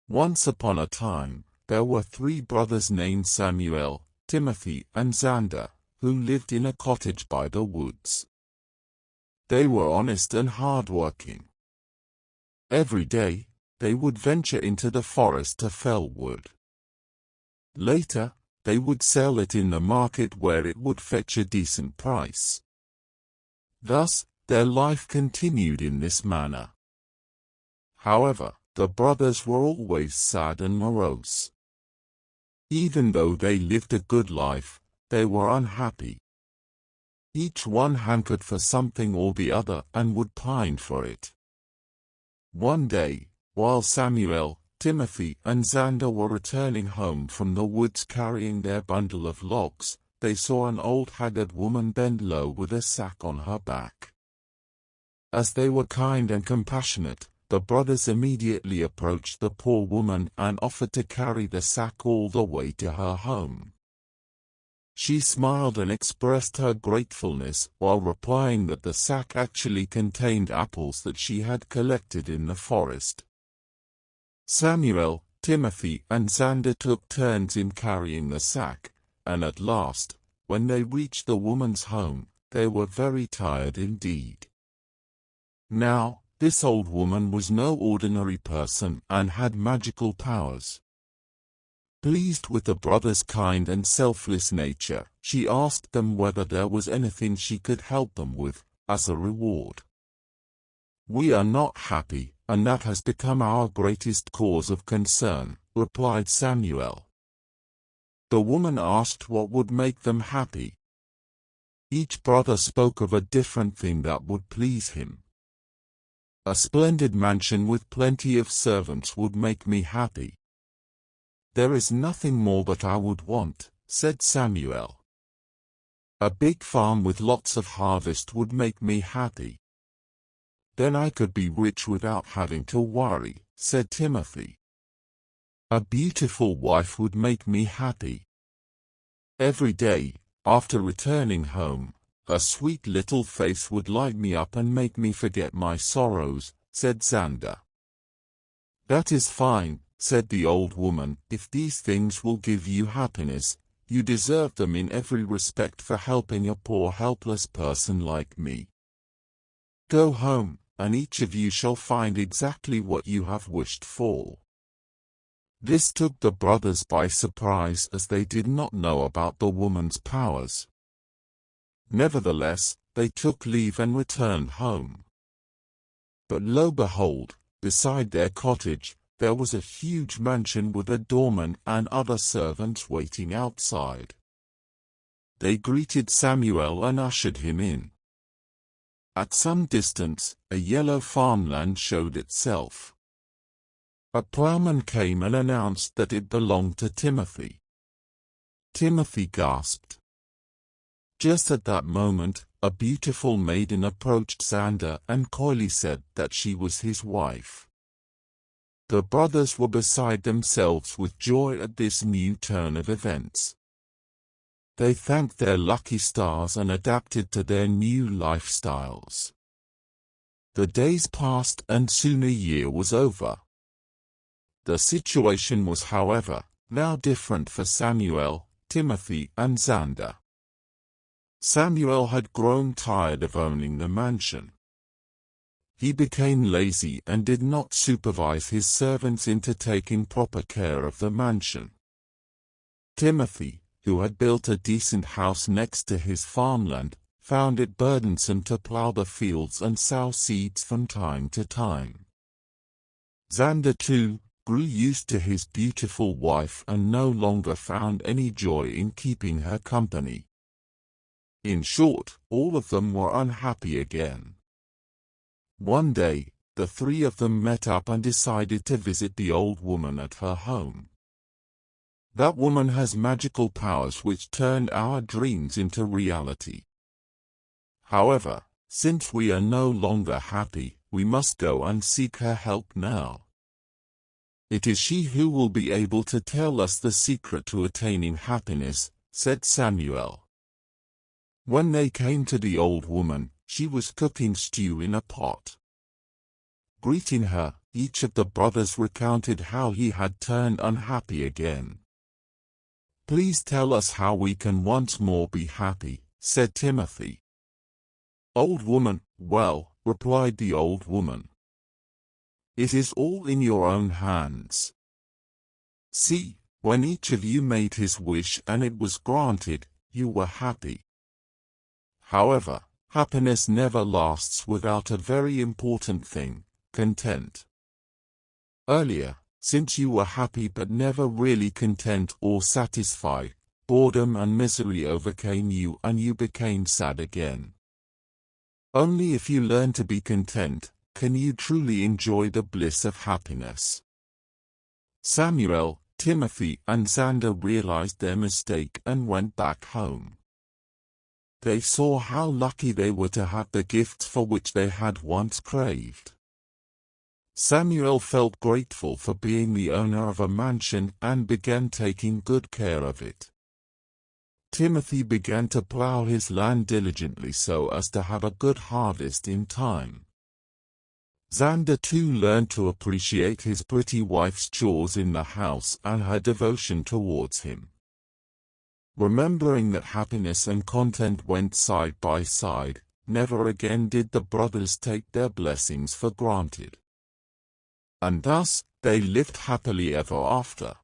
Once upon a time, there were three brothers named Samuel, Timothy, and Xander, who lived in a cottage by the woods. They were honest and hard-working. Every day, they would venture into the forest to fell wood. Later, they would sell it in the market where it would fetch a decent price. Thus, their life continued in this manner. However, the brothers were always sad and morose. Even though they lived a good life, they were unhappy. Each one hankered for something or the other and would pine for it. One day, while Samuel, Timothy, and Xander were returning home from the woods carrying their bundle of logs, they saw an old haggard woman bend low with a sack on her back. As they were kind and compassionate, the brothers immediately approached the poor woman and offered to carry the sack all the way to her home. She smiled and expressed her gratefulness while replying that the sack actually contained apples that she had collected in the forest. Samuel, Timothy, and Xander took turns in carrying the sack, and at last, when they reached the woman's home, they were very tired indeed. Now, this old woman was no ordinary person and had magical powers. Pleased with the brothers' kind and selfless nature, she asked them whether there was anything she could help them with, as a reward. "We are not happy, and that has become our greatest cause of concern," replied Samuel. The woman asked what would make them happy. Each brother spoke of a different thing that would please him. "A splendid mansion with plenty of servants would make me happy." "There is nothing more that I would want," said Samuel. "A big farm with lots of harvest would make me happy." "Then I could be rich without having to worry," said Timothy. "A beautiful wife would make me happy. Every day, after returning home, a sweet little face would light me up and make me forget my sorrows," said Xander. "That is fine," said the old woman. "If these things will give you happiness, you deserve them in every respect for helping a poor helpless person like me. Go home, and each of you shall find exactly what you have wished for." This took the brothers by surprise as they did not know about the woman's powers. Nevertheless, they took leave and returned home. But lo behold, beside their cottage, there was a huge mansion with a doorman and other servants waiting outside. They greeted Samuel and ushered him in. At some distance, a yellow farmland showed itself. A plowman came and announced that it belonged to Timothy. Timothy gasped. Just at that moment, a beautiful maiden approached Xander and coyly said that she was his wife. The brothers were beside themselves with joy at this new turn of events. They thanked their lucky stars and adapted to their new lifestyles. The days passed and soon a year was over. The situation was, however, now different for Samuel, Timothy, and Xander. Samuel had grown tired of owning the mansion. He became lazy and did not supervise his servants into taking proper care of the mansion. Timothy, who had built a decent house next to his farmland, found it burdensome to plow the fields and sow seeds from time to time. Xander, too, grew used to his beautiful wife and no longer found any joy in keeping her company. In short, all of them were unhappy again. One day, the three of them met up and decided to visit the old woman at her home. That woman has magical powers which turn our dreams into reality. However, since we are no longer happy, we must go and seek her help now. It is she who will be able to tell us the secret to attaining happiness, said Samuel. When they came to the old woman, she was cooking stew in a pot. Greeting her, each of the brothers recounted how he had turned unhappy again. "Please tell us how we can once more be happy," said Timothy. "Old woman, well," replied the old woman, "it is all in your own hands. See, when each of you made his wish and it was granted, you were happy. However, happiness never lasts without a very important thing, content. Earlier, since you were happy but never really content or satisfied, boredom and misery overcame you and you became sad again. Only if you learn to be content, can you truly enjoy the bliss of happiness." Samuel, Timothy and Xander realized their mistake and went back home. They saw how lucky they were to have the gifts for which they had once craved. Samuel felt grateful for being the owner of a mansion and began taking good care of it. Timothy began to plow his land diligently so as to have a good harvest in time. Xander too learned to appreciate his pretty wife's chores in the house and her devotion towards him. Remembering that happiness and content went side by side, never again did the brothers take their blessings for granted. And thus, they lived happily ever after.